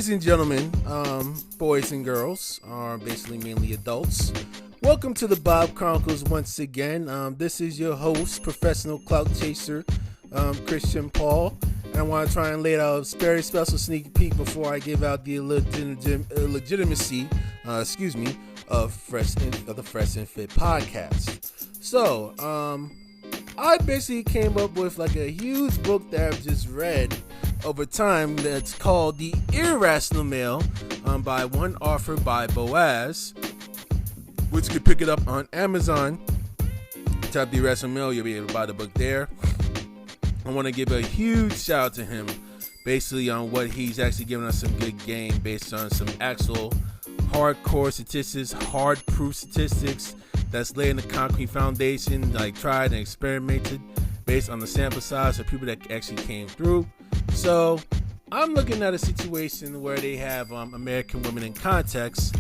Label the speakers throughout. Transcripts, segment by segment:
Speaker 1: Ladies and gentlemen, boys and girls, are basically mainly adults. Welcome to the Bob Chronicles once again. This is your host, professional clout chaser, Christian Paul. And I want to try and lay out a very special sneak peek before I give out the legitimacy, of the Fresh and Fit podcast. So, I basically came up with like a huge book that I've just read over time that's called The Irrational Male by one author by Boaz, which you could pick it up on Amazon. Type The Irrational Male, you'll be able to buy the book there. I want to give a huge shout out to him basically on what he's actually giving us some good game based on some actual hardcore statistics, hard proof statistics that's laying the concrete foundation, like tried and experimented based on the sample size of people that actually came through. So I'm looking at a situation where they have American women in context,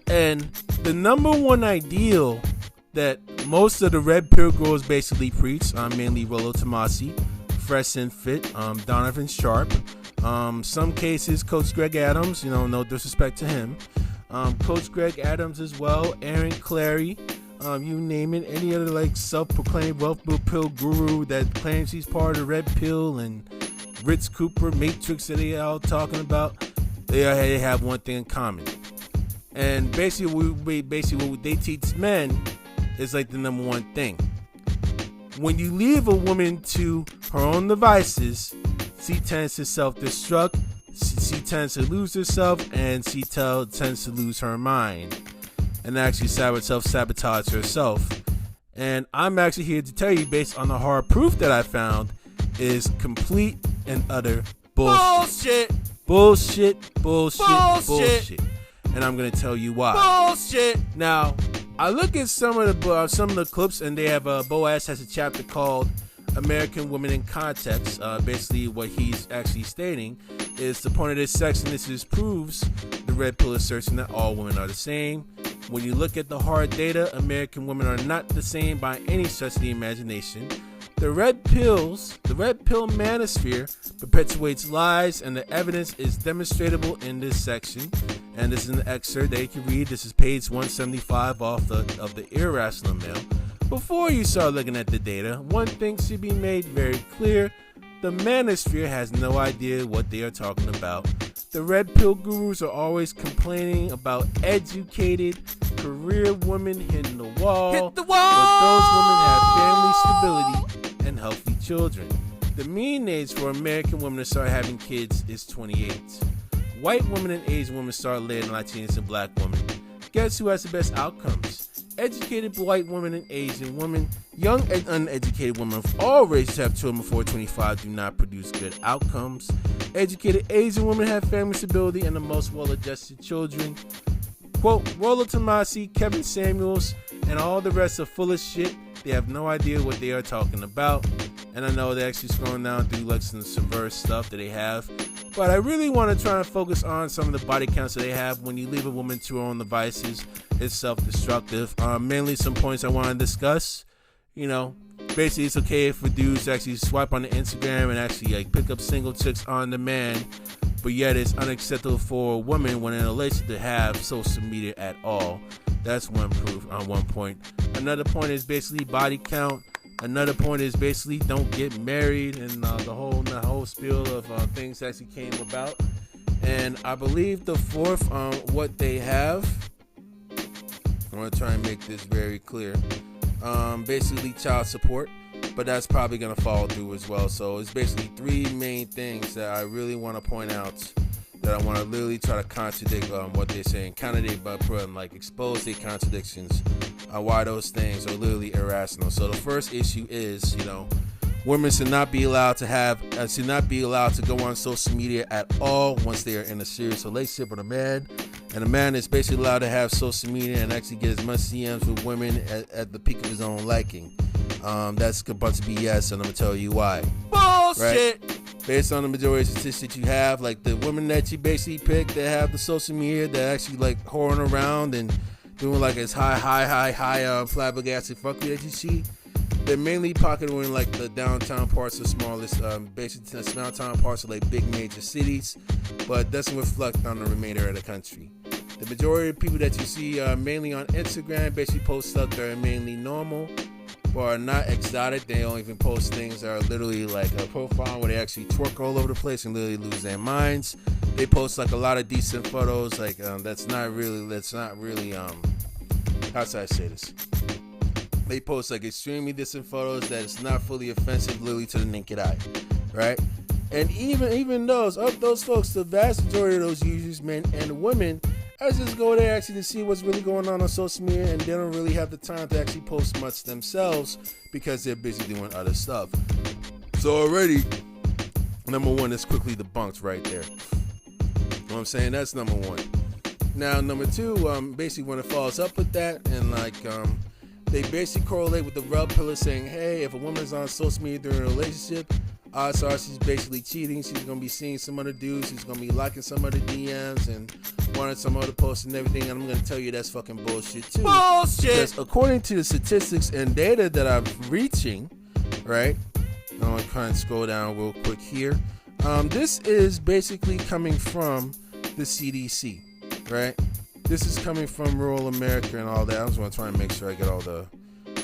Speaker 1: and the number one ideal that most of the red pill girls basically preach, mainly Rollo Tomassi, Fresh&Fit, Donovan Sharpe, some cases Coach Greg Adams, no disrespect to him, Coach Greg Adams as well, Aaron Clary, you name it, any other like self-proclaimed wealth pill guru that claims he's part of the red pill, and Ritz Cooper, Matrix that they all talking about, they have one thing in common. And basically what they teach men is like the number one thing. When you leave a woman to her own devices, she tends to self-destruct, she tends to lose herself, and she tends to lose her mind and actually self-sabotage herself. And I'm actually here to tell you, based on the hard proof that I found, is complete and utter bullshit. Bullshit. And I'm going to tell you why. Bullshit. Now, I look at some of the clips, and they have Boaz has a chapter called American Women in Context. Basically, what he's actually stating is the point of this section. This proves the red pill assertion that all women are the same. When you look at the hard data, American women are not the same by any stretch of the imagination. The red pill manosphere perpetuates lies, and the evidence is demonstrable in this section. And this is an excerpt that you can read. This is page 175 of the Irrational Male. Before you start looking at the data, one thing should be made very clear. The manosphere has no idea what they are talking about. The red pill gurus are always complaining about educated, career women hitting the wall. Hit the wall! But those women have family stability and healthy children. The mean age for American women to start having kids is 28. White women and Asian women start later than Latinas and black women. Guess who has the best outcomes? Educated white women and Asian women. Young and uneducated women of all races have children before 25 do not produce good outcomes. Educated Asian women have family stability and the most well-adjusted children. Quote, Rollo Tomassi, Kevin Samuels, and all the rest are full of shit. They have no idea what they are talking about. And I know they're actually scrolling down through like some subversive stuff that they have. But I really want to try and focus on some of the body counts that they have when you leave a woman to her own devices. It's self-destructive. Mainly some points I want to discuss. Basically it's okay for dudes to actually swipe on the Instagram and actually like pick up single chicks on demand. But yet it's unacceptable for a woman when in a relationship to have social media at all. That's one proof on one point. Another point is basically body count. Another point is basically don't get married, and the whole spiel of things actually came about. And I believe the fourth, what they have, I want to try and make this very clear. Basically child support, but that's probably going to fall through as well. So it's basically three main things that I really want to point out, that I want to literally try to contradict what they're saying, expose their contradictions, why those things are literally irrational. So the first issue is, women should not be allowed to go on social media at all once they are in a serious relationship with a man. And a man is basically allowed to have social media and actually get as much DMs with women at the peak of his own liking. That's a bunch of BS, and I'm going to tell you why. Bullshit! Right? Based on the majority of statistics you have, like the women that you basically pick that have the social media that actually like whoring around and doing like as high flabbergasted fuckery that you see, they're mainly pocketed in like the downtown parts of smallest, basically the downtown parts of like big major cities, but doesn't reflect on the remainder of the country. The majority of people that you see mainly on Instagram basically post stuff that are mainly normal, but are not exotic. They don't even post things that are literally like a profile where they actually twerk all over the place and literally lose their minds. They post like a lot of decent photos, like that's not really how should I say this? They post like extremely decent photos that is not fully offensive literally to the naked eye, right? And even those folks, the vast majority of those users, men and women, I just go there actually to see what's really going on social media, and they don't really have the time to actually post much themselves because they're busy doing other stuff. So already, number one is quickly debunked right there. You know what I'm saying? That's number one. Now, number two, basically when it follows up with that, and like, they basically correlate with the rub pillar saying, hey, if a woman's on social media during a relationship, odds are she's basically cheating. She's going to be seeing some other dudes. She's going to be liking some other DMs and wanting some other posts and everything. And I'm going to tell you that's fucking bullshit too. Bullshit! Because according to the statistics and data that I'm reaching, right? I'm going to kind of scroll down real quick here. This is basically coming from the CDC, right? This is coming from rural America and all that. I just want to try and make sure I get all the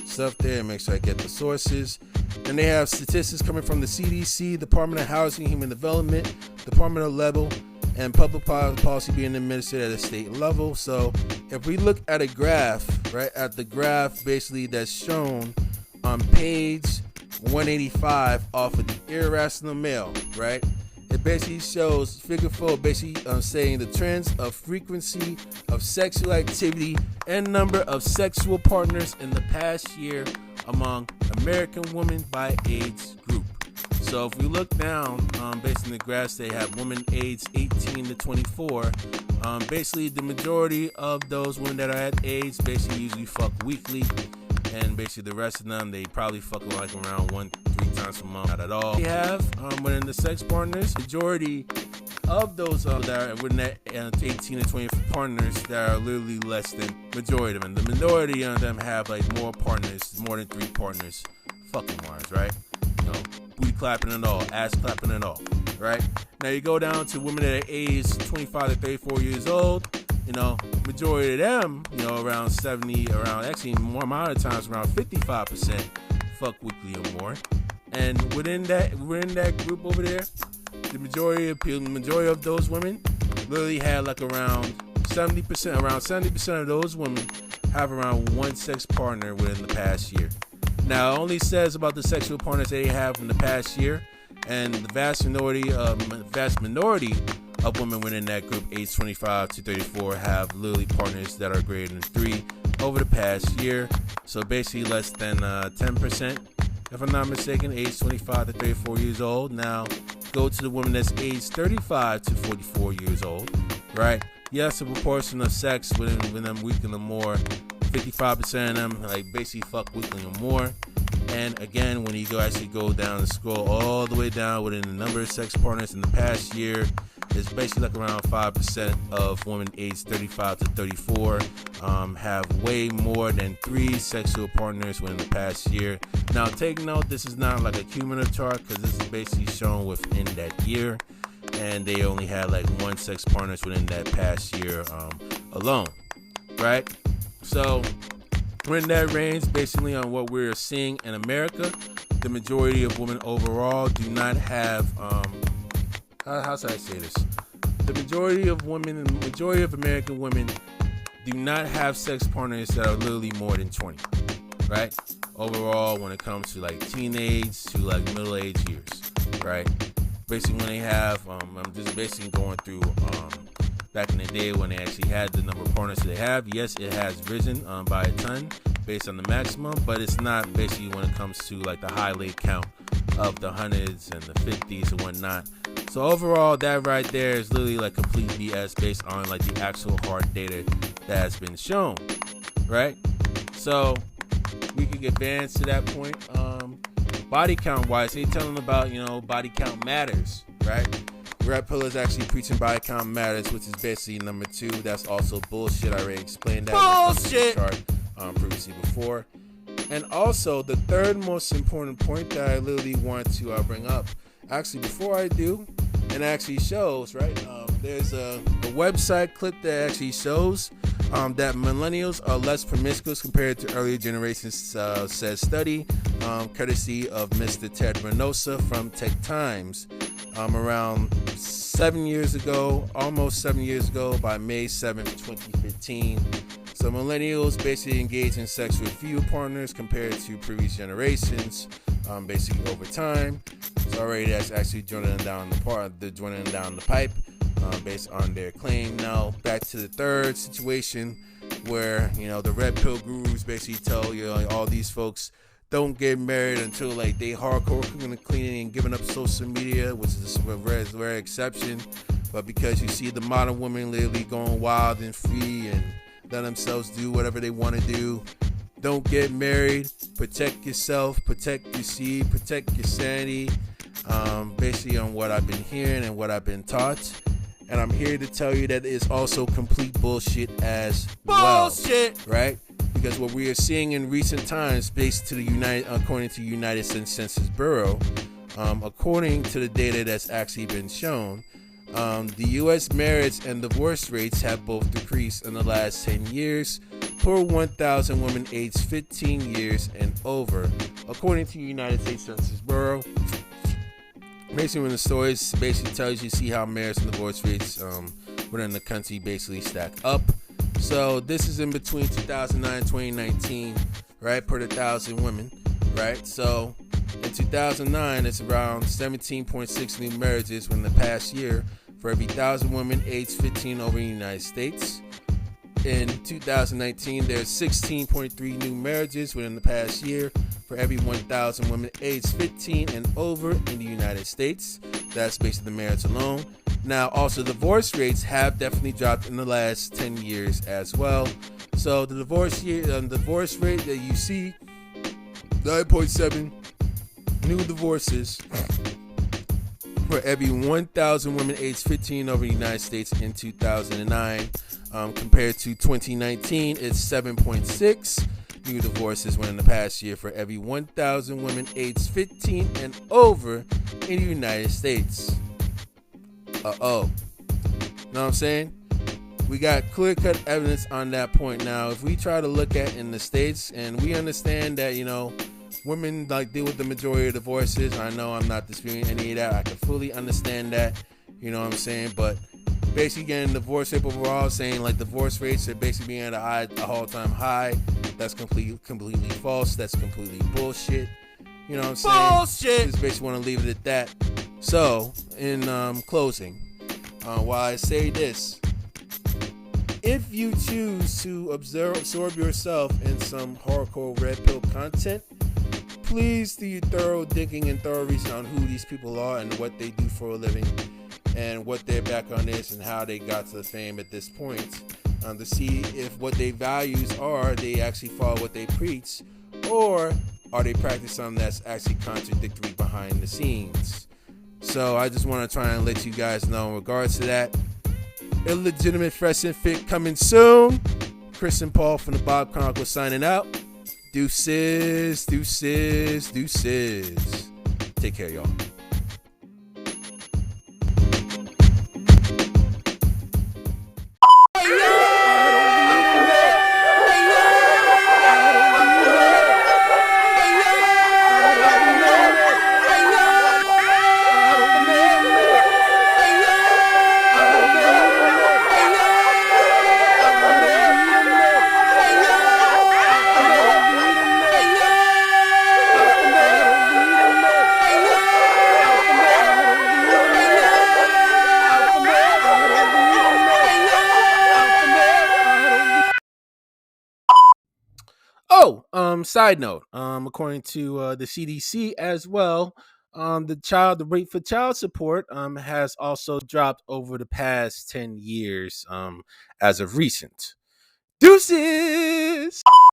Speaker 1: stuff there and make sure I get the sources. And they have statistics coming from the CDC, Department of Housing and Human Development, Department of Level, and public policy being administered at a state level. So if we look at a graph, right, at the graph basically that's shown on page 185 off of the irrational male, right? It basically shows figure 4 basically saying the trends of frequency of sexual activity and number of sexual partners in the past year among American women by age group. So if we look down, based on the graphs, they have women aged 18 to 24. Basically, the majority of those women that are at age basically usually fuck weekly. And basically the rest of them, they probably fuck like around 1-3 times a month. Not at all. We have within the sex partners, majority of those that are within that 18 to 20 partners that are literally less than majority of them. The majority of them have like more partners, more than 3 partners, fucking wise, right? You know, booty clapping and all, ass clapping and all, right? Now you go down to women that are aged 25 to 34 years old. You know, majority of them, you know, around 70, around actually more amount of times, around 55% fuck weekly or more. And within that group over there, the majority of those women literally had like around 70% of those women have around one sex partner within the past year. Now, it only says about the sexual partners they have in the past year, and the vast minority of women within that group, age 25 to 34, have literally partners that are greater than 3 over the past year. So basically less than 10%, if I'm not mistaken, age 25 to 34 years old. Now, go to the woman that's age 35 to 44 years old, right? Yes, the proportion of sex within them weekly or more, 55% of them like basically fuck weekly or more. And again, when you actually go down and scroll all the way down within the number of sex partners in the past year, it's basically like around 5% of women aged 35 to 34 have way more than 3 sexual partners within the past year. Now, take note, this is not like a cumulative chart because this is basically shown within that year, and they only had like 1 sex partners within that past year alone, right? So we're in that range basically on what we're seeing in America. The majority of women overall do not have how should I say this? The majority of American women do not have sex partners that are literally more than 20, right? Overall, when it comes to like teenage to like middle age years, right? Basically, when they have, I'm just basically going through back in the day when they actually had the number of partners they have. Yes, it has risen by a ton based on the maximum, but it's not basically when it comes to like the high late count of the hundreds and the 50s and whatnot. So overall, that right there is literally like complete BS based on like the actual hard data that has been shown, right? So we can advance to that point. Body count wise, they tell them about, you know, body count matters, right? Red Pill is actually preaching body count matters, which is basically number 2. That's also bullshit. I already explained that. Bullshit. Chart, previously before. And also, the third most important point that I literally want to bring up, actually, before I do, and actually shows, right? There's a website clip that actually shows that millennials are less promiscuous compared to earlier generations, says study, courtesy of Mr. Ted Renosa from Tech Times. Around 7 years ago, almost 7 years ago, by May 7th, 2015. So millennials basically engage in sex with fewer partners compared to previous generations, basically over time. So already that's actually joining them down the pipe, based on their claim. Now back to the third situation, where the red pill gurus basically tell all these folks don't get married until like they hardcore cooking and cleaning and giving up social media, which is a rare exception. But because you see the modern women literally going wild and free and let themselves do whatever they want to do, don't get married, protect yourself, protect your seed, protect your sanity, basically on what I've been hearing and what I've been taught. And I'm here to tell you that it's also complete bullshit as well, right? Because what we are seeing in recent times, based to according to the United States Census Bureau, according to the data that's actually been shown, the U.S. marriage and divorce rates have both decreased in the last 10 years per 1,000 women aged 15 years and over, according to the United States Census Bureau. Basically, when the story basically tells you, see how marriage and divorce rates within the country basically stack up. So this is in between 2009 and 2019, right, per 1,000 women, right? So in 2009, it's around 17.6 new marriages within the past year for every 1,000 women aged 15 over in the United States. In 2019, there's 16.3 new marriages within the past year for every 1,000 women aged 15 and over in the United States. That's basically the marriage alone. Now, also, divorce rates have definitely dropped in the last 10 years as well. So the divorce rate that you see, 9.7 new divorces for every 1,000 women aged 15 over the United States in 2009. Compared to 2019, it's 7.6 new divorces within the past year for every 1,000 women aged 15 and over in the United States. Know what I'm saying? We got clear-cut evidence on that point. Now, if we try to look at in the States, and we understand that, women deal with the majority of divorces. I know I'm not disputing any of that. I can fully understand that. You know what I'm saying? But basically getting divorce rate overall, saying like divorce rates are basically being at a all-time high. That's completely false. That's completely bullshit. You know what I'm saying? Bullshit. Just basically want to leave it at that. So, in closing, while I say this, if you choose to absorb yourself in some hardcore red pill content, please do your thorough digging and thorough research on who these people are and what they do for a living and what their background is and how they got to the fame at this point, to see if what their values are, they actually follow what they preach, or are they practicing something that's actually contradictory behind the scenes. So I just want to try and let you guys know in regards to that. Illegitimate Fresh and Fit coming soon. Chris and Paul from the Bob Chronicle signing out. Deuces, deuces, deuces. Take care, y'all. Side note, according to the CDC as well, the rate for child support has also dropped over the past 10 years as of recent. Deuces!